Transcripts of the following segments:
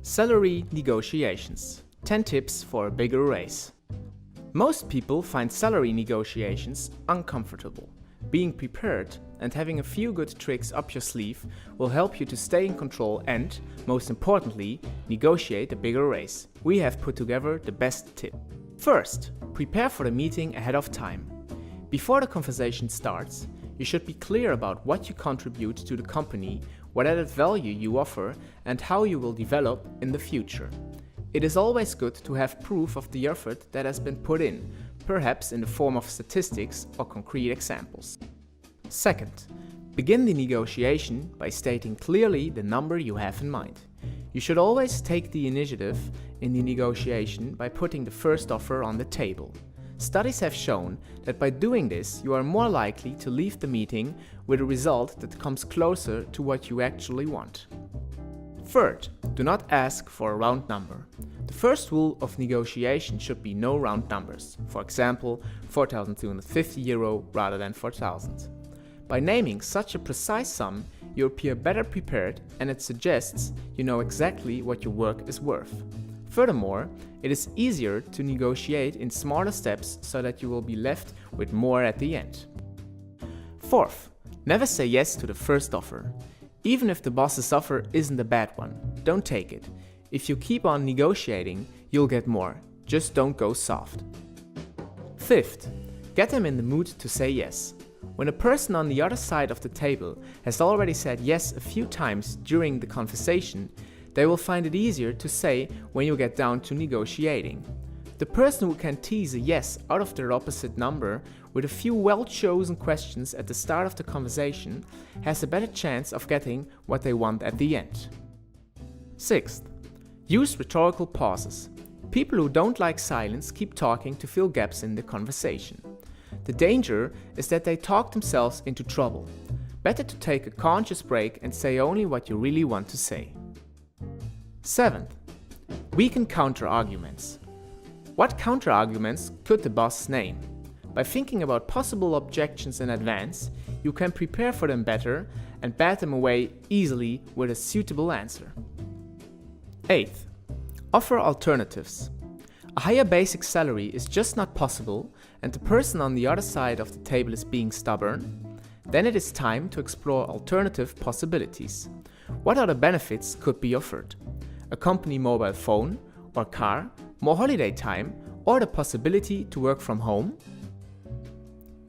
Salary negotiations. 10 tips for a bigger raise. Most people find salary negotiations uncomfortable. Being prepared and having a few good tricks up your sleeve will help you to stay in control and, most importantly, negotiate a bigger raise. We have put together the best tip. First, prepare for the meeting ahead of time. Before the conversation starts, you should be clear about what you contribute to the company, what added value you offer, and how you will develop in the future. It is always good to have proof of the effort that has been put in, perhaps in the form of statistics or concrete examples. Second, begin the negotiation by stating clearly the number you have in mind. You should always take the initiative in the negotiation by putting the first offer on the table. Studies have shown that by doing this, you are more likely to leave the meeting with a result that comes closer to what you actually want. Third, do not ask for a round number. The first rule of negotiation should be no round numbers. For example, €4,250 rather than 4,000. By naming such a precise sum, you appear better prepared and it suggests you know exactly what your work is worth. Furthermore, it is easier to negotiate in smaller steps so that you will be left with more at the end. Fourth, never say yes to the first offer. Even if the boss's offer isn't a bad one, don't take it. If you keep on negotiating, you'll get more. Just don't go soft. Fifth, get them in the mood to say yes. When a person on the other side of the table has already said yes a few times during the conversation, they will find it easier to say when you get down to negotiating. The person who can tease a yes out of their opposite number with a few well-chosen questions at the start of the conversation has a better chance of getting what they want at the end. Sixth, use rhetorical pauses. People who don't like silence keep talking to fill gaps in the conversation. The danger is that they talk themselves into trouble. Better to take a conscious break and say only what you really want to say. Seventh, weaken counter-arguments. What counter-arguments could the boss name? By thinking about possible objections in advance, you can prepare for them better and bat them away easily with a suitable answer. Eighth, offer alternatives. A higher basic salary is just not possible and the person on the other side of the table is being stubborn, then it is time to explore alternative possibilities. What other benefits could be offered? A company mobile phone or car, more holiday time, or the possibility to work from home?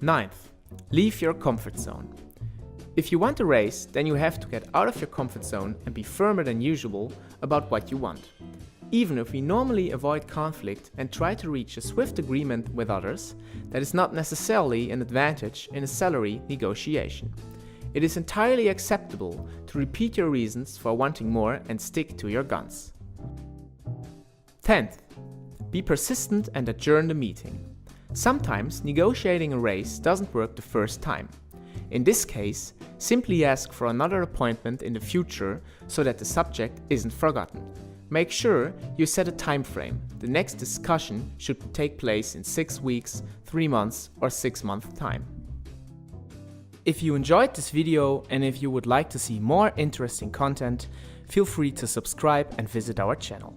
Ninth, leave your comfort zone. If you want a raise, then you have to get out of your comfort zone and be firmer than usual about what you want. Even if we normally avoid conflict and try to reach a swift agreement with others, that is not necessarily an advantage in a salary negotiation. It is entirely acceptable to repeat your reasons for wanting more and stick to your guns. 10th, be persistent and adjourn the meeting. Sometimes negotiating a raise doesn't work the first time. In this case, simply ask for another appointment in the future so that the subject isn't forgotten. Make sure you set a time frame. The next discussion should take place in 6 weeks, 3 months, or 6 months time. If you enjoyed this video and if you would like to see more interesting content, feel free to subscribe and visit our channel.